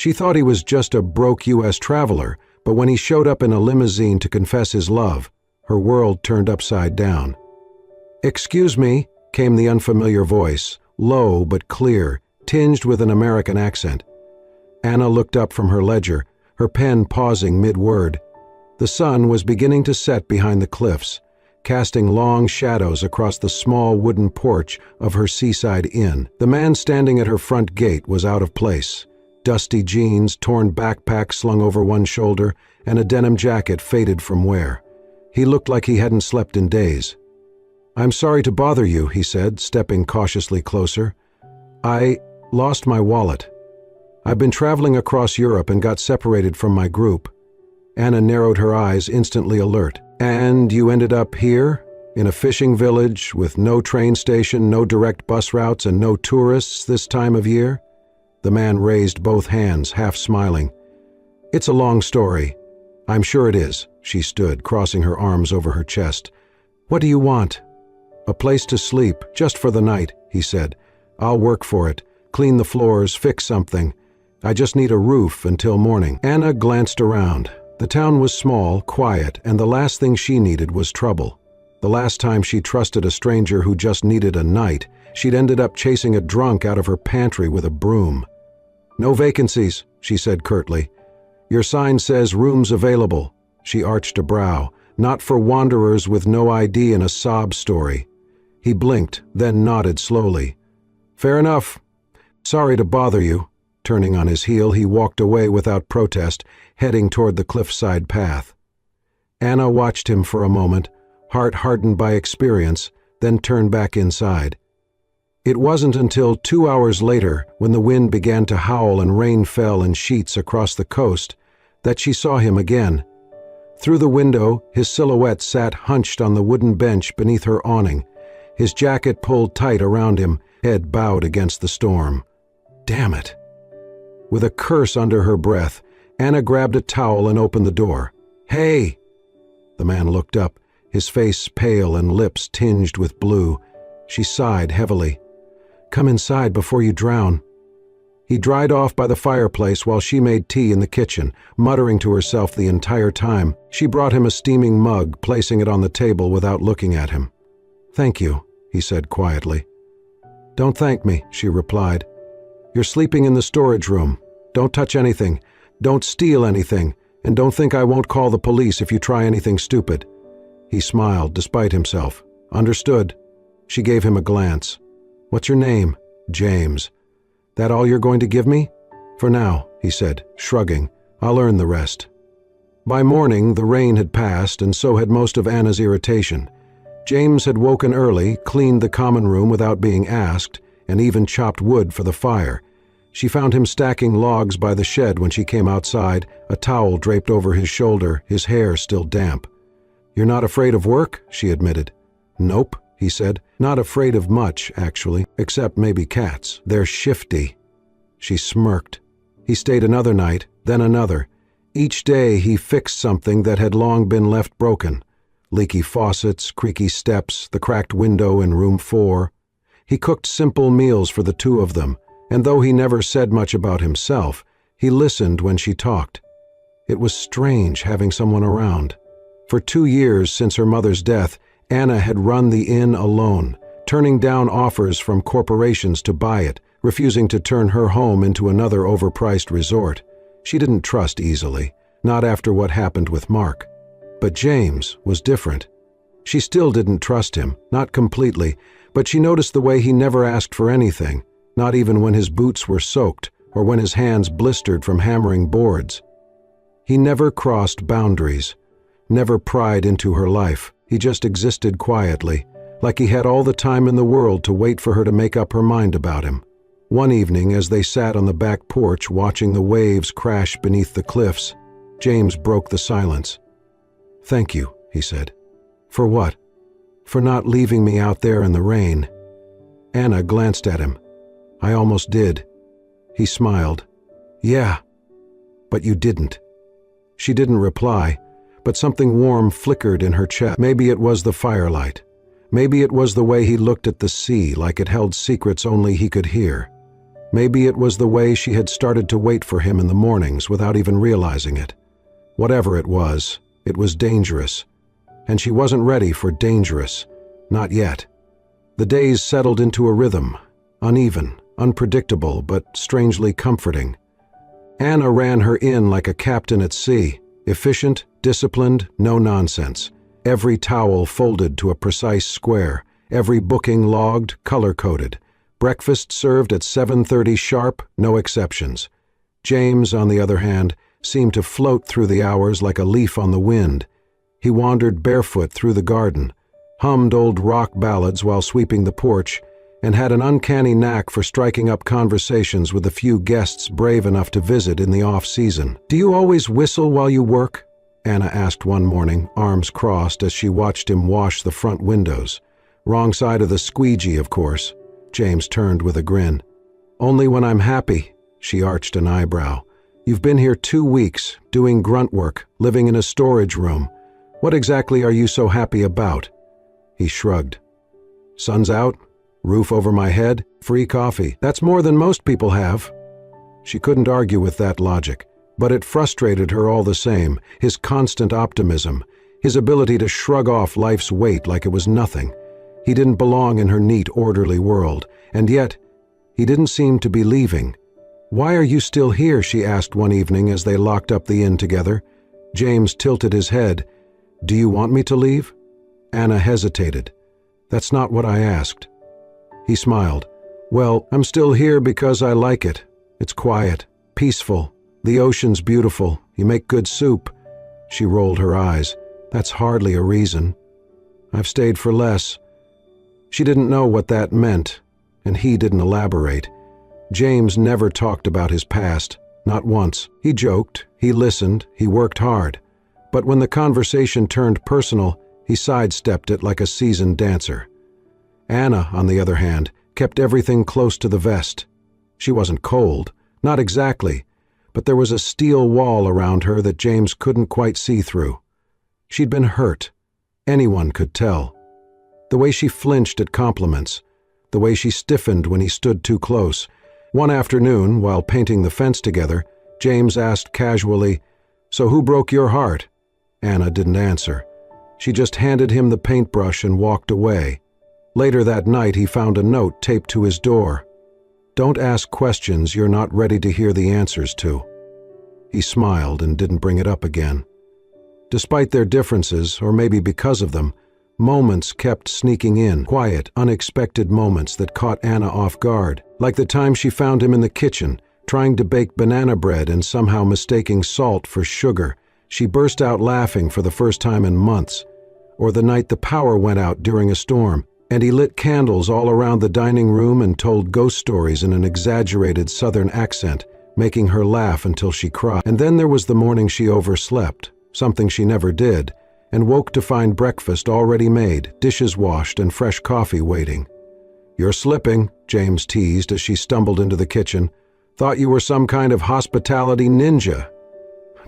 She thought he was just a broke U.S. traveler, but when he showed up in a limousine to confess his love, her world turned upside down. "Excuse me," came the unfamiliar voice, low but clear, tinged with an American accent. Anna looked up from her ledger, her pen pausing mid-word. The sun was beginning to set behind the cliffs, casting long shadows across the small wooden porch of her seaside inn. The man standing at her front gate was out of place. Dusty jeans, torn backpack slung over one shoulder, and a denim jacket faded from wear. He looked like he hadn't slept in days. "I'm sorry to bother you," he said, stepping cautiously closer. "I lost my wallet. I've been traveling across Europe and got separated from my group." Anna narrowed her eyes, instantly alert. "And you ended up here, in a fishing village, with no train station, no direct bus routes, and no tourists this time of year?" The man raised both hands, half smiling. "It's a long story." "I'm sure it is." She stood, crossing her arms over her chest. "What do you want?" "A place to sleep, just for the night," he said. "I'll work for it, clean the floors, fix something. I just need a roof until morning." Anna glanced around. The town was small, quiet, and the last thing she needed was trouble. The last time she trusted a stranger who just needed a night, she'd ended up chasing a drunk out of her pantry with a broom. "No vacancies," she said curtly. "Your sign says rooms available." She arched a brow. "Not for wanderers with no ID and a sob story." He blinked, then nodded slowly. "Fair enough. Sorry to bother you." Turning on his heel, he walked away without protest, heading toward the cliffside path. Anna watched him for a moment, heart hardened by experience, then turned back inside. It wasn't until 2 hours later, when the wind began to howl and rain fell in sheets across the coast, that she saw him again. Through the window, his silhouette sat hunched on the wooden bench beneath her awning, his jacket pulled tight around him, head bowed against the storm. Damn it! With a curse under her breath, Anna grabbed a towel and opened the door. "Hey!" The man looked up, his face pale and lips tinged with blue. She sighed heavily. "Come inside before you drown." He dried off by the fireplace while she made tea in the kitchen, muttering to herself the entire time. She brought him a steaming mug, placing it on the table without looking at him. "Thank you," he said quietly. "Don't thank me," she replied. "You're sleeping in the storage room. Don't touch anything. Don't steal anything. And don't think I won't call the police if you try anything stupid." He smiled, despite himself. "Understood." She gave him a glance. "What's your name?" "James." "That all you're going to give me?" "For now," he said, shrugging. "I'll earn the rest." By morning, the rain had passed, and so had most of Anna's irritation. James had woken early, cleaned the common room without being asked, and even chopped wood for the fire. She found him stacking logs by the shed when she came outside, a towel draped over his shoulder, his hair still damp. "You're not afraid of work?" she admitted. "Nope," he said. "Not afraid of much, actually, except maybe cats. They're shifty." She smirked. He stayed another night, then another. Each day he fixed something that had long been left broken. Leaky faucets, creaky steps, the cracked window in room 4. He cooked simple meals for the two of them, and though he never said much about himself, he listened when she talked. It was strange having someone around. For 2 years since her mother's death, Anna had run the inn alone, turning down offers from corporations to buy it, refusing to turn her home into another overpriced resort. She didn't trust easily, not after what happened with Mark. But James was different. She still didn't trust him, not completely, but she noticed the way he never asked for anything, not even when his boots were soaked or when his hands blistered from hammering boards. He never crossed boundaries, never pried into her life. He just existed quietly, like he had all the time in the world to wait for her to make up her mind about him. One evening, as they sat on the back porch watching the waves crash beneath the cliffs, James broke the silence. "Thank you," he said. "For what?" "For not leaving me out there in the rain." Anna glanced at him. "I almost did." He smiled. "Yeah, but you didn't." She didn't reply, but something warm flickered in her chest. Maybe it was the firelight. Maybe it was the way he looked at the sea, like it held secrets only he could hear. Maybe it was the way she had started to wait for him in the mornings without even realizing it. Whatever it was dangerous. And she wasn't ready for dangerous. Not yet. The days settled into a rhythm, uneven, unpredictable, but strangely comforting. Anna ran her inn like a captain at sea, efficient, disciplined, no nonsense. Every towel folded to a precise square, every booking logged, color-coded. Breakfast served at 7:30 sharp, no exceptions. James, on the other hand, seemed to float through the hours like a leaf on the wind. He wandered barefoot through the garden, hummed old rock ballads while sweeping the porch, and had an uncanny knack for striking up conversations with the few guests brave enough to visit in the off-season. "Do you always whistle while you work?" Anna asked one morning, arms crossed, as she watched him wash the front windows. Wrong side of the squeegee, of course. James turned with a grin. "Only when I'm happy." She arched an eyebrow. "You've been here 2 weeks, doing grunt work, living in a storage room. What exactly are you so happy about?" He shrugged. "Sun's out, roof over my head, free coffee. That's more than most people have." She couldn't argue with that logic, but it frustrated her all the same, his constant optimism, his ability to shrug off life's weight like it was nothing. He didn't belong in her neat, orderly world, and yet he didn't seem to be leaving. "Why are you still here?" she asked one evening as they locked up the inn together. James tilted his head. "Do you want me to leave?" Anna hesitated. "That's not what I asked." He smiled. "Well, I'm still here because I like it. It's quiet, peaceful. The ocean's beautiful. You make good soup." She rolled her eyes. "That's hardly a reason. I've stayed for less." She didn't know what that meant, and he didn't elaborate. James never talked about his past, not once. He joked, he listened, he worked hard. But when the conversation turned personal, he sidestepped it like a seasoned dancer. Anna, on the other hand, kept everything close to the vest. She wasn't cold, not exactly, but there was a steel wall around her that James couldn't quite see through. She'd been hurt. Anyone could tell. The way she flinched at compliments, the way she stiffened when he stood too close. One afternoon, while painting the fence together, James asked casually, "So who broke your heart?" Anna didn't answer. She just handed him the paintbrush and walked away. Later that night, he found a note taped to his door. "Don't ask questions you're not ready to hear the answers to." He smiled and didn't bring it up again. Despite their differences, or maybe because of them, moments kept sneaking in, quiet, unexpected moments that caught Anna off guard, like the time she found him in the kitchen, trying to bake banana bread and somehow mistaking salt for sugar. She burst out laughing for the first time in months. Or the night the power went out during a storm, and he lit candles all around the dining room and told ghost stories in an exaggerated southern accent, making her laugh until she cried. And then there was the morning she overslept, something she never did, and woke to find breakfast already made, dishes washed, and fresh coffee waiting. "You're slipping," James teased as she stumbled into the kitchen. "Thought you were some kind of hospitality ninja."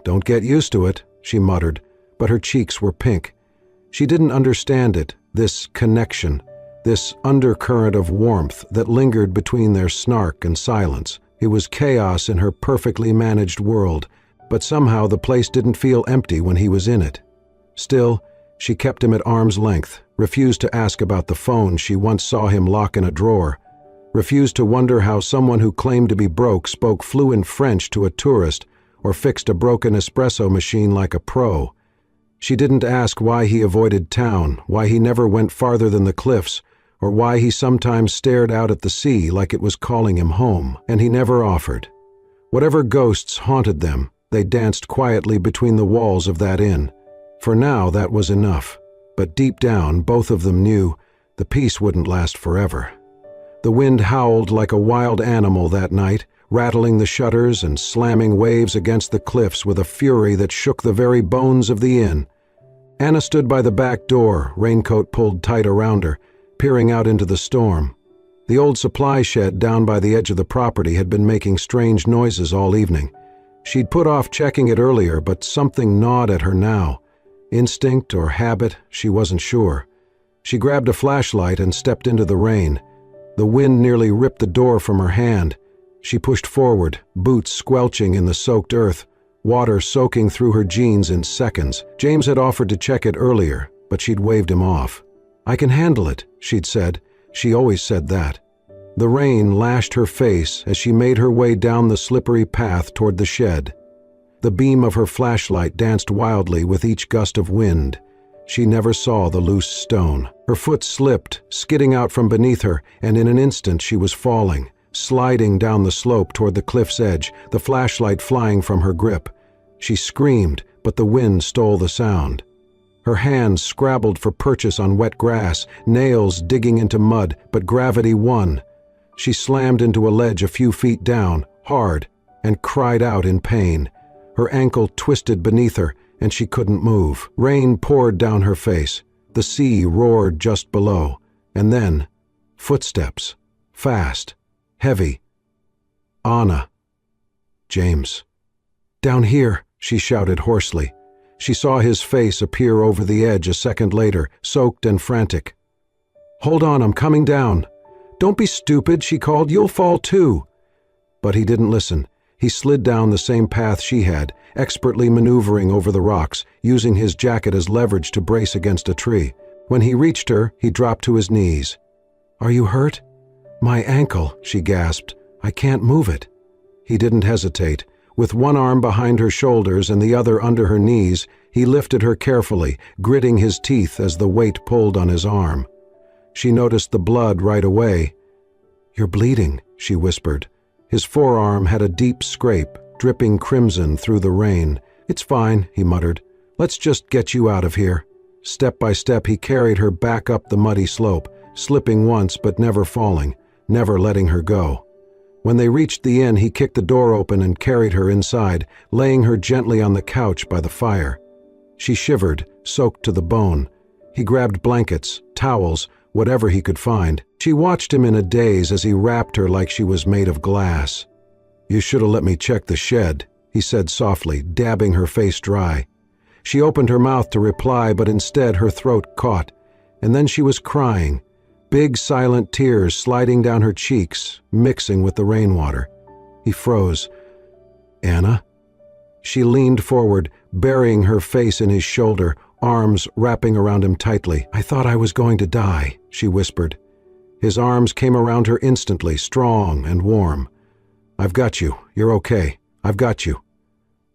"Don't get used to it," she muttered, but her cheeks were pink. She didn't understand it, this connection, this undercurrent of warmth that lingered between their snark and silence. It was chaos in her perfectly managed world, but somehow the place didn't feel empty when he was in it. Still, she kept him at arm's length, refused to ask about the phone she once saw him lock in a drawer, refused to wonder how someone who claimed to be broke spoke fluent French to a tourist or fixed a broken espresso machine like a pro. She didn't ask why he avoided town, why he never went farther than the cliffs, or why he sometimes stared out at the sea like it was calling him home, and he never offered. Whatever ghosts haunted them, they danced quietly between the walls of that inn. For now, that was enough. But deep down, both of them knew the peace wouldn't last forever. The wind howled like a wild animal that night, rattling the shutters and slamming waves against the cliffs with a fury that shook the very bones of the inn. Anna stood by the back door, raincoat pulled tight around her, peering out into the storm. The old supply shed down by the edge of the property had been making strange noises all evening. She'd put off checking it earlier, but something gnawed at her now. Instinct or habit, she wasn't sure. She grabbed a flashlight and stepped into the rain. The wind nearly ripped the door from her hand. She pushed forward, boots squelching in the soaked earth, water soaking through her jeans in seconds. James had offered to check it earlier, but she'd waved him off. "I can handle it," she'd said. She always said that. The rain lashed her face as she made her way down the slippery path toward the shed. The beam of her flashlight danced wildly with each gust of wind. She never saw the loose stone. Her foot slipped, skidding out from beneath her, and in an instant she was falling, sliding down the slope toward the cliff's edge, the flashlight flying from her grip. She screamed, but the wind stole the sound. Her hands scrabbled for purchase on wet grass, nails digging into mud, but gravity won. She slammed into a ledge a few feet down, hard, and cried out in pain. Her ankle twisted beneath her, and she couldn't move. Rain poured down her face. The sea roared just below. And then, footsteps. Fast. Heavy. Anna. James. "Down here," she shouted hoarsely. She saw his face appear over the edge a second later, soaked and frantic. "Hold on, I'm coming down." "Don't be stupid," she called. "You'll fall too." But he didn't listen. He slid down the same path she had, expertly maneuvering over the rocks, using his jacket as leverage to brace against a tree. When he reached her, he dropped to his knees. "Are you hurt?" "My ankle," she gasped. "I can't move it." He didn't hesitate. With one arm behind her shoulders and the other under her knees, he lifted her carefully, gritting his teeth as the weight pulled on his arm. She noticed the blood right away. "You're bleeding," she whispered. His forearm had a deep scrape, dripping crimson through the rain. "It's fine," he muttered. "Let's just get you out of here." Step by step he carried her back up the muddy slope, slipping once but never falling, never letting her go. When they reached the inn, he kicked the door open and carried her inside, laying her gently on the couch by the fire. She shivered, soaked to the bone. He grabbed blankets, towels, whatever he could find. She watched him in a daze as he wrapped her like she was made of glass. "You should have let me check the shed," he said softly, dabbing her face dry. She opened her mouth to reply, but instead her throat caught. And then she was crying, big silent tears sliding down her cheeks, mixing with the rainwater. He froze. "Anna?" She leaned forward, burying her face in his shoulder, arms wrapping around him tightly. "I thought I was going to die," she whispered. His arms came around her instantly, strong and warm. "I've got you. You're okay. I've got you."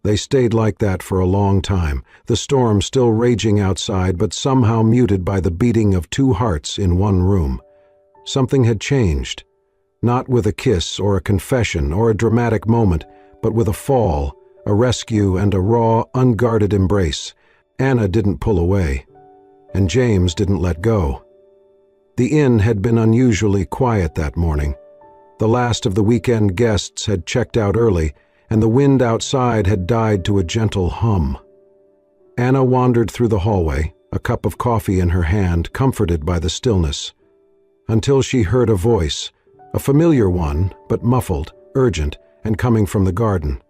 They stayed like that for a long time, the storm still raging outside but somehow muted by the beating of two hearts in one room. Something had changed. Not with a kiss or a confession or a dramatic moment, but with a fall, a rescue and a raw, unguarded embrace. Anna didn't pull away. And James didn't let go. The inn had been unusually quiet that morning. The last of the weekend guests had checked out early, and the wind outside had died to a gentle hum. Anna wandered through the hallway, a cup of coffee in her hand, comforted by the stillness, until she heard a voice, a familiar one, but muffled, urgent, and coming from the garden.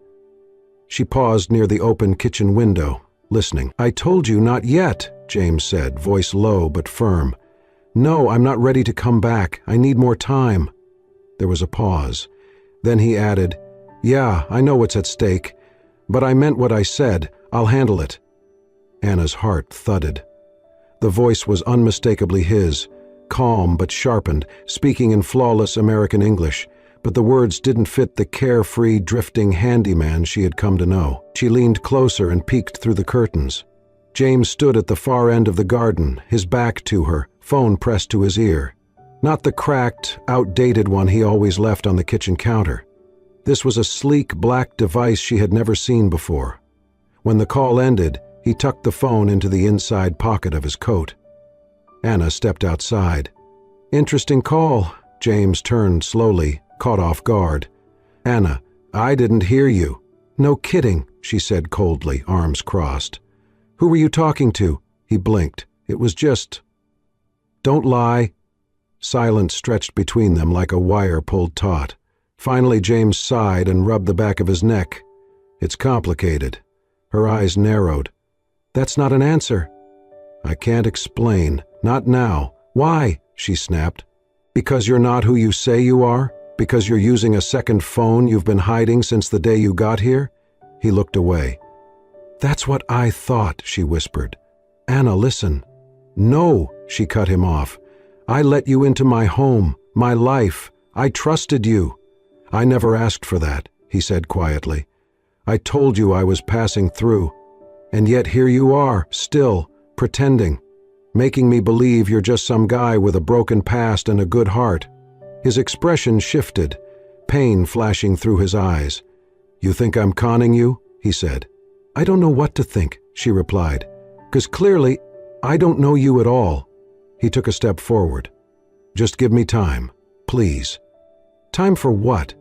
She paused near the open kitchen window, listening. "I told you not yet," James said, voice low but firm. "No, I'm not ready to come back. I need more time." There was a pause. Then he added, "Yeah, I know what's at stake, but I meant what I said. I'll handle it." Anna's heart thudded. The voice was unmistakably his, calm but sharpened, speaking in flawless American English, but the words didn't fit the carefree, drifting handyman she had come to know. She leaned closer and peeked through the curtains. James stood at the far end of the garden, his back to her, phone pressed to his ear. Not the cracked, outdated one he always left on the kitchen counter. This was a sleek black device she had never seen before. When the call ended, he tucked the phone into the inside pocket of his coat. Anna stepped outside. "Interesting call." James turned slowly, caught off guard. "Anna, I didn't hear you." "No kidding," she said coldly, arms crossed. "Who were you talking to?" He blinked. "It was just—" "Don't lie." Silence stretched between them like a wire pulled taut. Finally James sighed and rubbed the back of his neck. "It's complicated." Her eyes narrowed. "That's not an answer." "I can't explain. Not now." "Why?" she snapped. "Because you're not who you say you are." Because you're using a second phone you've been hiding since the day you got here?" He looked away. "That's what I thought," she whispered. "Anna, listen." "No," she cut him off. "I let you into my home, my life. I trusted you." "I never asked for that," he said quietly. "I told you I was passing through. And yet here you are, still, pretending, making me believe you're just some guy with a broken past and a good heart." His expression shifted, pain flashing through his eyes. "You think I'm conning you?" he said. "I don't know what to think," she replied, "'cause clearly, I don't know you at all." He took a step forward. "Just give me time, please." "Time for what?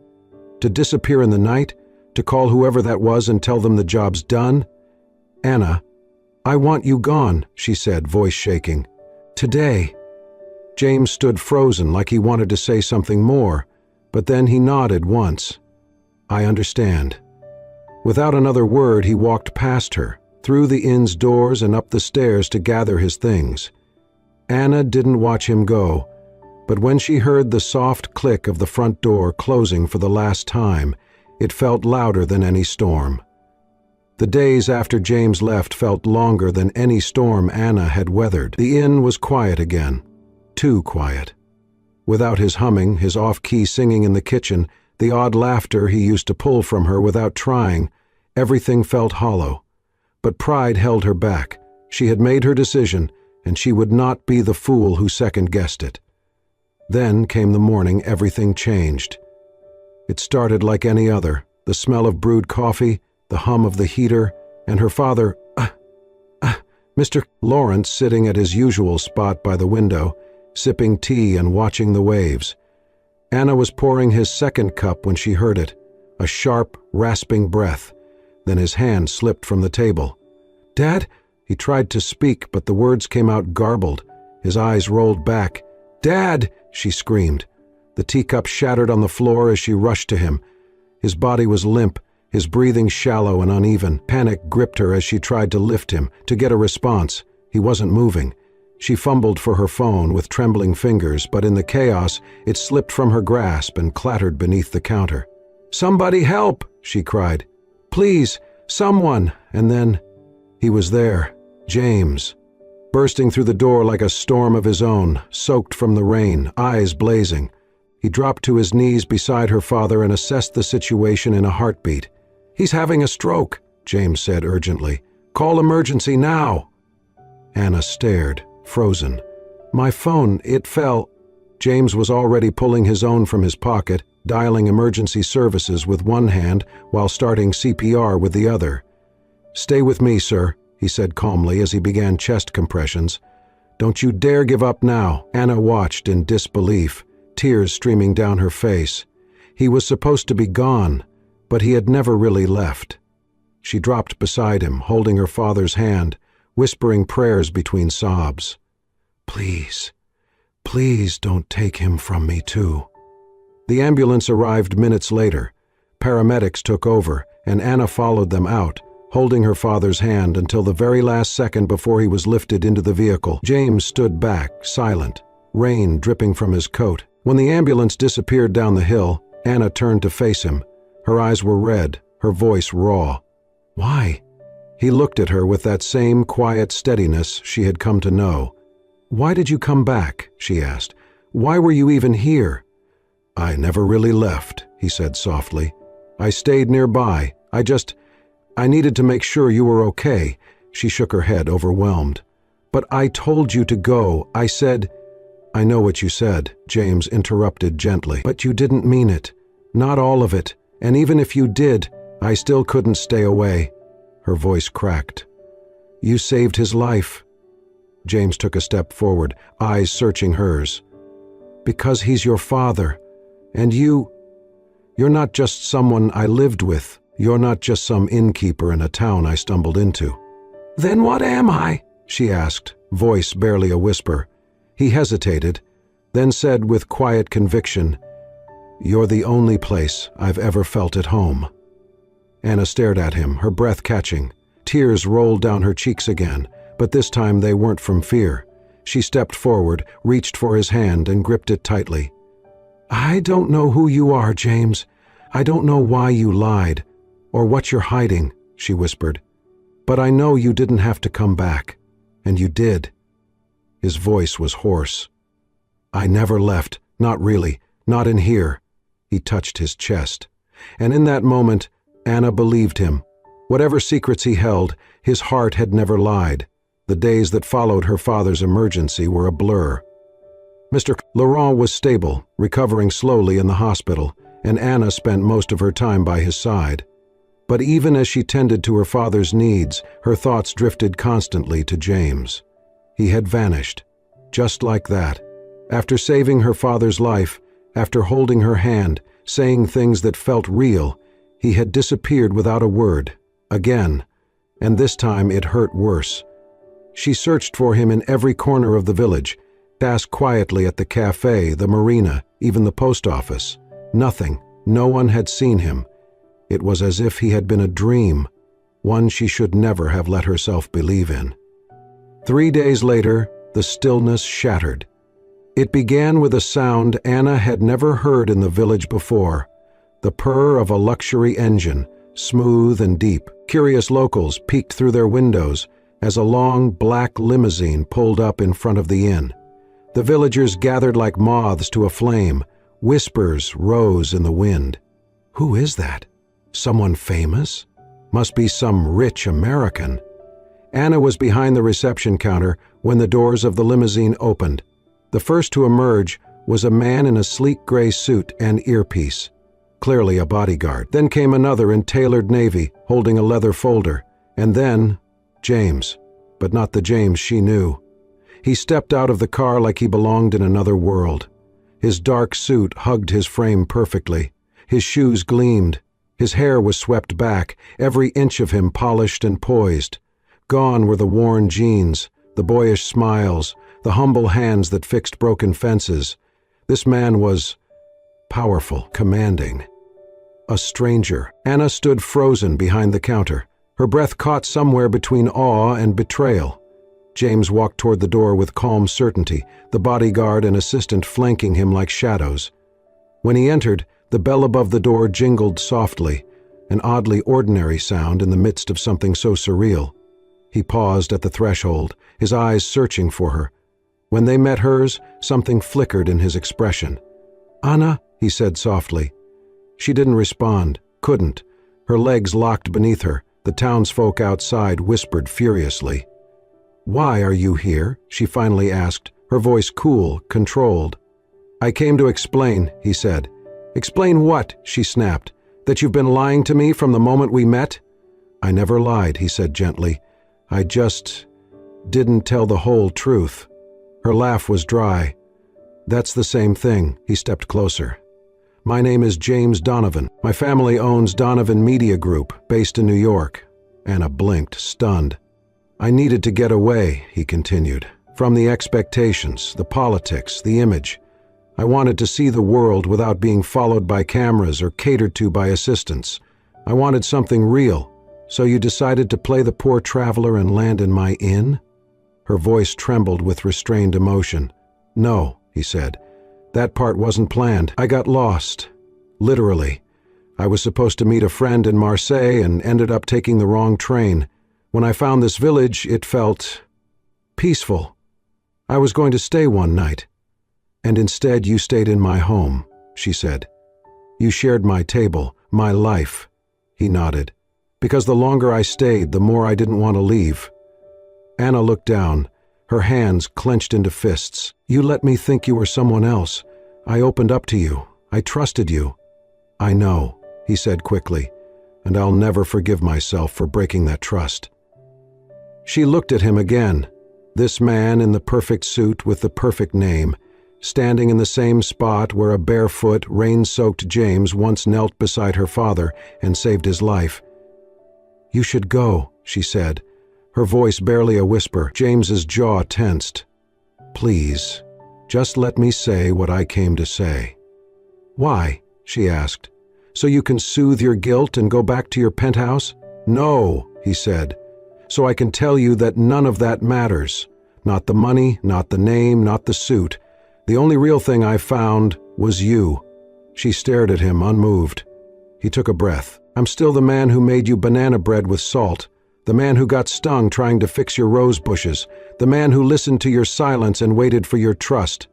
To disappear in the night? To call whoever that was and tell them the job's done?" "Anna, I want you gone," she said, voice shaking. "Today." James stood frozen like he wanted to say something more, but then he nodded once. "I understand." Without another word, he walked past her, through the inn's doors and up the stairs to gather his things. Anna didn't watch him go, but when she heard the soft click of the front door closing for the last time, it felt louder than any storm. The days after James left felt longer than any storm Anna had weathered. The inn was quiet again. Too quiet. Without his humming, his off-key singing in the kitchen, the odd laughter he used to pull from her without trying, everything felt hollow. But pride held her back. She had made her decision, and she would not be the fool who second-guessed it. Then came the morning everything changed. It started like any other, the smell of brewed coffee, the hum of the heater, and her father, Mr. Lawrence sitting at his usual spot by the window, sipping tea and watching the waves. Anna was pouring his second cup when she heard it, a sharp, rasping breath. Then his hand slipped from the table. "Dad?" He tried to speak, but the words came out garbled. His eyes rolled back. "Dad!" she screamed. The teacup shattered on the floor as she rushed to him. His body was limp, his breathing shallow and uneven. Panic gripped her as she tried to lift him, to get a response. He wasn't moving. She fumbled for her phone with trembling fingers, but in the chaos, it slipped from her grasp and clattered beneath the counter. "Somebody help!" she cried. "Please, someone!" And then, he was there, James, bursting through the door like a storm of his own, soaked from the rain, eyes blazing. He dropped to his knees beside her father and assessed the situation in a heartbeat. "He's having a stroke," James said urgently. "Call emergency now." Anna stared, frozen. "My phone, it fell." James was already pulling his own from his pocket, dialing emergency services with one hand while starting CPR with the other. "Stay with me, sir," he said calmly as he began chest compressions. "Don't you dare give up now." Anna watched in disbelief, tears streaming down her face. He was supposed to be gone, but he had never really left. She dropped beside him, holding her father's hand, whispering prayers between sobs. "Please, please don't take him from me too." The ambulance arrived minutes later. Paramedics took over, and Anna followed them out, holding her father's hand until the very last second before he was lifted into the vehicle. James stood back, silent, rain dripping from his coat. When the ambulance disappeared down the hill, Anna turned to face him. Her eyes were red, her voice raw. "Why?" He looked at her with that same quiet steadiness she had come to know. "Why did you come back?" she asked. "Why were you even here?" "I never really left," he said softly. "I stayed nearby. I needed to make sure you were okay." She shook her head, overwhelmed. "But I told you to go. I said—" "I know what you said," James interrupted gently. "But you didn't mean it. Not all of it. And even if you did, I still couldn't stay away." Her voice cracked. "You saved his life." James took a step forward, eyes searching hers. "Because he's your father. And you're not just someone I lived with. You're not just some innkeeper in a town I stumbled into." "Then what am I?" she asked, voice barely a whisper. He hesitated, then said with quiet conviction, "You're the only place I've ever felt at home." Anna stared at him, her breath catching. Tears rolled down her cheeks again, but this time they weren't from fear. She stepped forward, reached for his hand, and gripped it tightly. "I don't know who you are, James. I don't know why you lied, or what you're hiding," she whispered. "But I know you didn't have to come back, and you did." His voice was hoarse. "I never left, not really, not in here." He touched his chest. And in that moment, Anna believed him. Whatever secrets he held, his heart had never lied. The days that followed her father's emergency were a blur. Mr. Laurent was stable, recovering slowly in the hospital, and Anna spent most of her time by his side. But even as she tended to her father's needs, her thoughts drifted constantly to James. He had vanished, just like that. After saving her father's life, after holding her hand, saying things that felt real, he had disappeared without a word, again, and this time it hurt worse. She searched for him in every corner of the village, asked quietly at the cafe, the marina, even the post office. Nothing, no one had seen him. It was as if he had been a dream, one she should never have let herself believe in. 3 days later, the stillness shattered. It began with a sound Anna had never heard in the village before, the purr of a luxury engine, smooth and deep. Curious locals peeked through their windows as a long black limousine pulled up in front of the inn. The villagers gathered like moths to a flame. Whispers rose in the wind. "Who is that? Someone famous? Must be some rich American." Anna was behind the reception counter when the doors of the limousine opened. The first to emerge was a man in a sleek gray suit and earpiece, clearly a bodyguard. Then came another in tailored navy, holding a leather folder. And then, James, but not the James she knew. He stepped out of the car like he belonged in another world. His dark suit hugged his frame perfectly. His shoes gleamed. His hair was swept back, every inch of him polished and poised. Gone were the worn jeans, the boyish smiles, the humble hands that fixed broken fences. This man was powerful, commanding. A stranger. Anna stood frozen behind the counter, her breath caught somewhere between awe and betrayal. James walked toward the door with calm certainty, the bodyguard and assistant flanking him like shadows. When he entered, the bell above the door jingled softly, an oddly ordinary sound in the midst of something so surreal. He paused at the threshold, his eyes searching for her. When they met hers, something flickered in his expression. "Anna," he said softly. She didn't respond, couldn't. Her legs locked beneath her. The townsfolk outside whispered furiously. "Why are you here?" she finally asked, her voice cool, controlled. "I came to explain," he said. "Explain what?" she snapped. "That you've been lying to me from the moment we met?" "I never lied," he said gently. "I just didn't tell the whole truth." Her laugh was dry. "That's the same thing." He stepped closer. "My name is James Donovan. My family owns Donovan Media Group, based in New York." Anna blinked, stunned. "I needed to get away," he continued, "from the expectations, the politics, the image. I wanted to see the world without being followed by cameras or catered to by assistants. I wanted something real. So you decided to play the poor traveler and land in my inn?" Her voice trembled with restrained emotion. "No," he said. "That part wasn't planned. I got lost. Literally. I was supposed to meet a friend in Marseille and ended up taking the wrong train. When I found this village, it felt peaceful. I was going to stay one night. And instead you stayed in my home," she said. "You shared my table, my life." He nodded. "Because the longer I stayed, the more I didn't want to leave." Anna looked down, her hands clenched into fists. "You let me think you were someone else. I opened up to you. I trusted you." "I know," he said quickly, "and I'll never forgive myself for breaking that trust." She looked at him again, this man in the perfect suit with the perfect name, standing in the same spot where a barefoot, rain-soaked James once knelt beside her father and saved his life. "You should go," she said, her voice barely a whisper. James's jaw tensed. "Please, just let me say what I came to say." "Why?" she asked. "So you can soothe your guilt and go back to your penthouse?" "No," he said. "So I can tell you that none of that matters. Not the money, not the name, not the suit. The only real thing I found was you." She stared at him, unmoved. He took a breath. "I'm still the man who made you banana bread with salt, the man who got stung trying to fix your rose bushes, the man who listened to your silence and waited for your trust."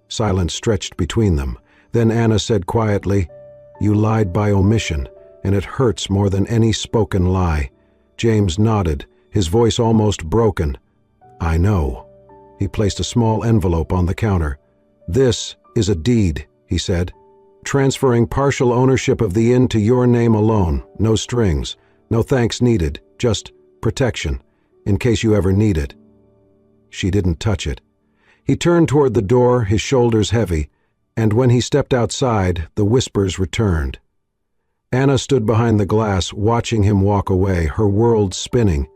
Silence stretched between them. Then Anna said quietly, "You lied by omission, and it hurts more than any spoken lie." James nodded, his voice almost broken. "I know." He placed a small envelope on the counter. "This is a deed," he said, "transferring partial ownership of the inn to your name alone. No strings, no thanks needed, just protection, in case you ever need it." She didn't touch it. He turned toward the door, his shoulders heavy, and when he stepped outside, the whispers returned. Anna stood behind the glass, watching him walk away, her world spinning.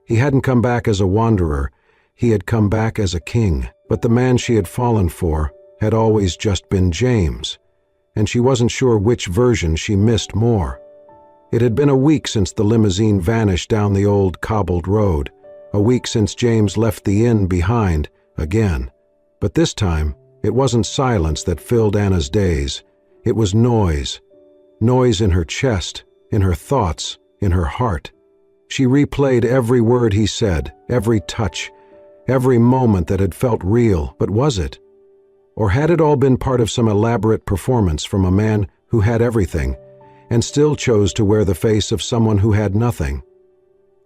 He hadn't come back as a wanderer, he had come back as a king, but the man she had fallen for had always just been James, and she wasn't sure which version she missed more. It had been a week since the limousine vanished down the old cobbled road, a week since James left the inn behind again. But this time, it wasn't silence that filled Anna's days. It was noise. Noise in her chest, in her thoughts, in her heart. She replayed every word he said, every touch, every moment that had felt real, but was it? Or had it all been part of some elaborate performance from a man who had everything, and still chose to wear the face of someone who had nothing?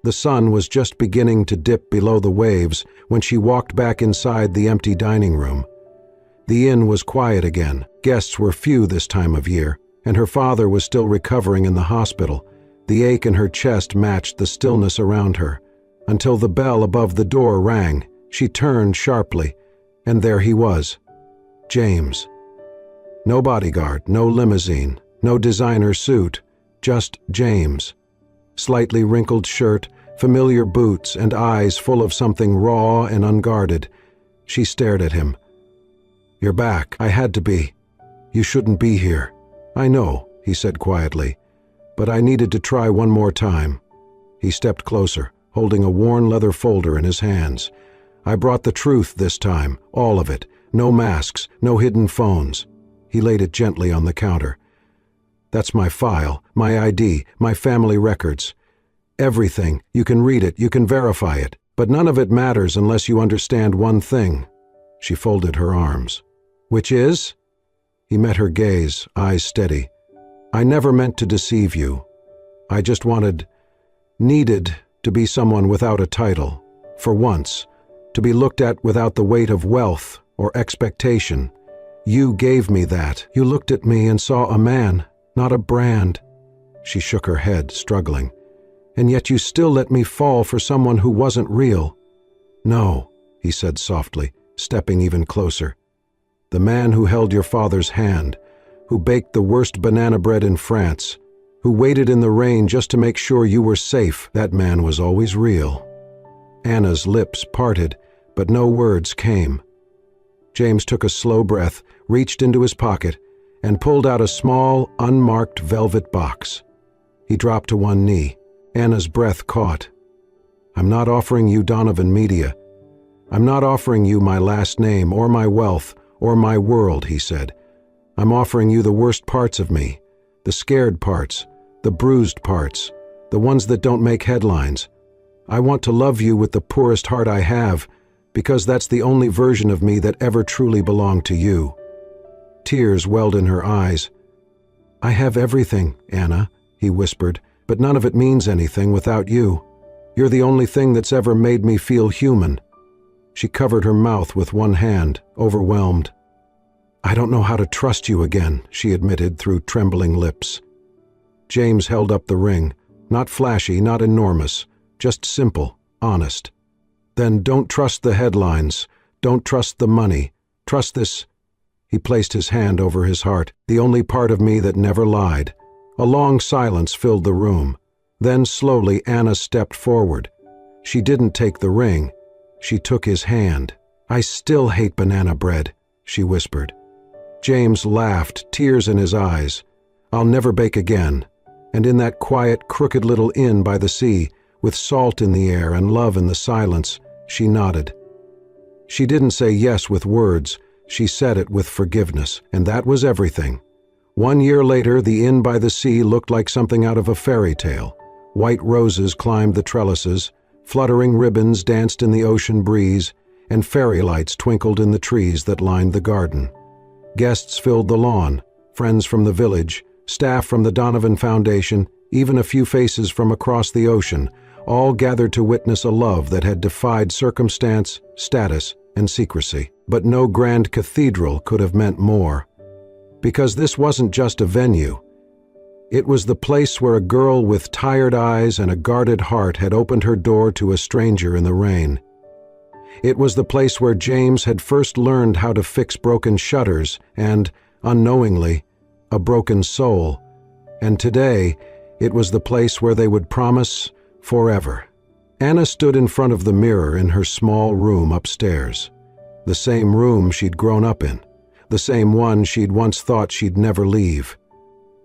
The sun was just beginning to dip below the waves when she walked back inside the empty dining room. The inn was quiet again. Guests were few this time of year, and her father was still recovering in the hospital. The ache in her chest matched the stillness around her. Until the bell above the door rang, she turned sharply, and there he was. James. No bodyguard, no limousine, no designer suit, just James. Slightly wrinkled shirt, familiar boots, and eyes full of something raw and unguarded. She stared at him. "You're back. I had to be. You shouldn't be here." "I know," he said quietly, "but I needed to try one more time." He stepped closer, holding a worn leather folder in his hands. "I brought the truth this time, all of it. No masks, no hidden phones." He laid it gently on the counter. "That's my file, my ID, my family records. Everything. You can read it, you can verify it. But none of it matters unless you understand one thing." She folded her arms. "Which is?" He met her gaze, eyes steady. "I never meant to deceive you. I just needed to be someone without a title, for once, to be looked at without the weight of wealth or expectation. You gave me that. You looked at me and saw a man, not a brand." She shook her head, struggling. "And yet you still let me fall for someone who wasn't real." "No," he said softly, stepping even closer. "The man who held your father's hand, who baked the worst banana bread in France, who waited in the rain just to make sure you were safe, that man was always real." Anna's lips parted, but no words came. James took a slow breath, reached into his pocket, and pulled out a small, unmarked velvet box. He dropped to one knee. Anna's breath caught. "I'm not offering you Donovan Media. I'm not offering you my last name or my wealth or my world," he said. "I'm offering you the worst parts of me, the scared parts, the bruised parts, the ones that don't make headlines. I want to love you with the poorest heart I have, because that's the only version of me that ever truly belonged to you." Tears welled in her eyes. "I have everything, Anna," he whispered, "but none of it means anything without you. You're the only thing that's ever made me feel human." She covered her mouth with one hand, overwhelmed. "I don't know how to trust you again," she admitted through trembling lips. James held up the ring, not flashy, not enormous, just simple, honest. "Then don't trust the headlines, don't trust the money, trust this." He placed his hand over his heart, "The only part of me that never lied." A long silence filled the room. Then slowly Anna stepped forward. She didn't take the ring. She took his hand. "I still hate banana bread," she whispered. James laughed, tears in his eyes. "I'll never bake again." And in that quiet, crooked little inn by the sea, with salt in the air and love in the silence, she nodded. She didn't say yes with words. she said it with forgiveness, and that was everything. 1 year later, the inn by the sea looked like something out of a fairy tale. White roses climbed the trellises, fluttering ribbons danced in the ocean breeze, and fairy lights twinkled in the trees that lined the garden. Guests filled the lawn, friends from the village, staff from the Donovan Foundation, even a few faces from across the ocean, all gathered to witness a love that had defied circumstance, status, and secrecy. But no grand cathedral could have meant more. Because this wasn't just a venue. It was the place where a girl with tired eyes and a guarded heart had opened her door to a stranger in the rain. It was the place where James had first learned how to fix broken shutters and, unknowingly, a broken soul. And today, it was the place where they would promise forever. Anna stood in front of the mirror in her small room upstairs. The same room she'd grown up in. The same one she'd once thought she'd never leave.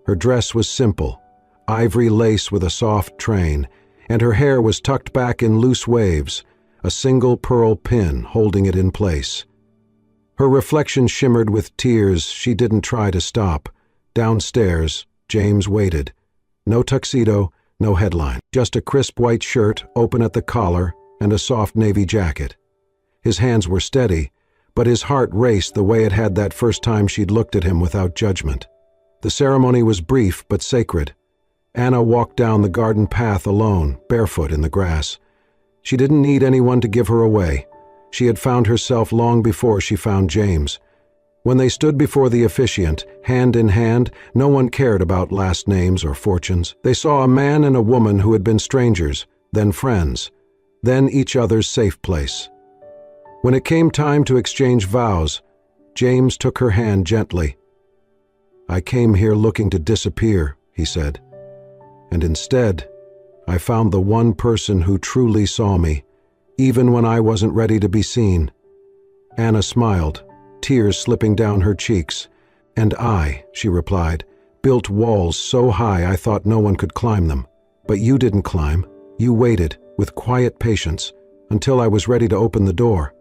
Her dress was simple, ivory lace with a soft train, and her hair was tucked back in loose waves, a single pearl pin holding it in place. Her reflection shimmered with tears she didn't try to stop. Downstairs, James waited. No tuxedo, no headline, just a crisp white shirt, open at the collar, and a soft navy jacket. His hands were steady, but his heart raced the way it had that first time she'd looked at him without judgment. The ceremony was brief but sacred. Anna walked down the garden path alone, barefoot in the grass. She didn't need anyone to give her away. She had found herself long before she found James. When they stood before the officiant, hand in hand, no one cared about last names or fortunes. They saw a man and a woman who had been strangers, then friends, then each other's safe place. When it came time to exchange vows, James took her hand gently. "I came here looking to disappear," he said. "And instead, I found the one person who truly saw me, even when I wasn't ready to be seen." Anna smiled, tears slipping down her cheeks. "And I," she replied, "built walls so high I thought no one could climb them. But you didn't climb. You waited, with quiet patience, until I was ready to open the door."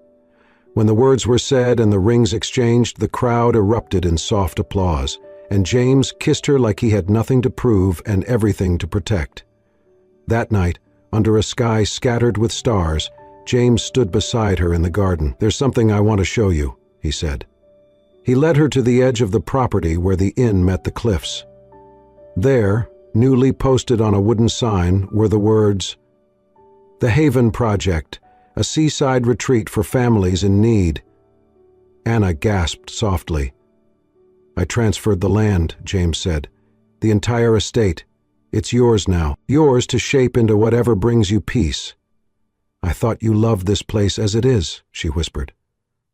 When the words were said and the rings exchanged, the crowd erupted in soft applause, and James kissed her like he had nothing to prove and everything to protect. That night, under a sky scattered with stars, James stood beside her in the garden. "There's something I want to show you," he said. He led her to the edge of the property where the inn met the cliffs. There, newly posted on a wooden sign, were the words, "The Haven Project, a seaside retreat for families in need." Anna gasped softly. "I transferred the land," James said. "The entire estate. It's yours now, yours to shape into whatever brings you peace." "I thought you loved this place as it is," she whispered.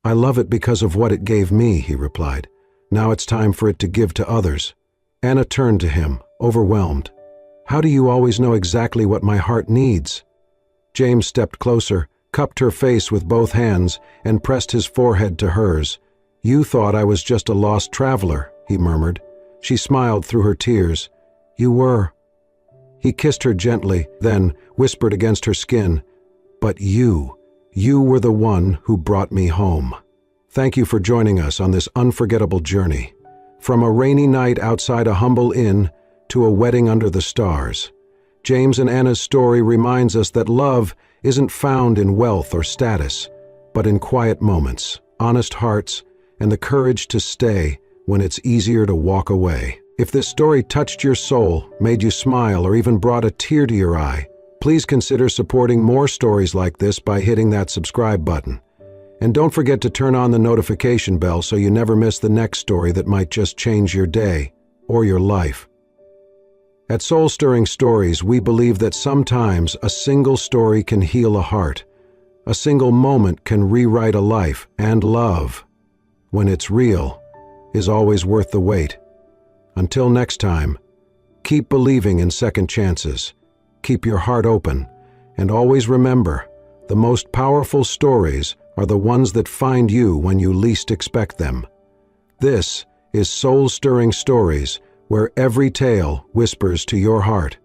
"I love it because of what it gave me," he replied. "Now it's time for it to give to others." Anna turned to him, overwhelmed. "How do you always know exactly what my heart needs?" James stepped closer, cupped her face with both hands, and pressed his forehead to hers. "You thought I was just a lost traveler," he murmured. She smiled through her tears. "You were." He kissed her gently, then whispered against her skin, "But you were the one who brought me home." Thank you for joining us on this unforgettable journey. From a rainy night outside a humble inn to a wedding under the stars. James and Anna's story reminds us that love isn't found in wealth or status, but in quiet moments, honest hearts, and the courage to stay when it's easier to walk away. If this story touched your soul, made you smile, or even brought a tear to your eye, please consider supporting more stories like this by hitting that subscribe button. And don't forget to turn on the notification bell so you never miss the next story that might just change your day or your life. At Soul Stirring Stories, we believe that sometimes a single story can heal a heart. A single moment can rewrite a life, and love, when it's real, is always worth the wait. Until next time, keep believing in second chances, keep your heart open, and always remember, the most powerful stories are the ones that find you when you least expect them. This is Soul Stirring Stories, where every tale whispers to your heart.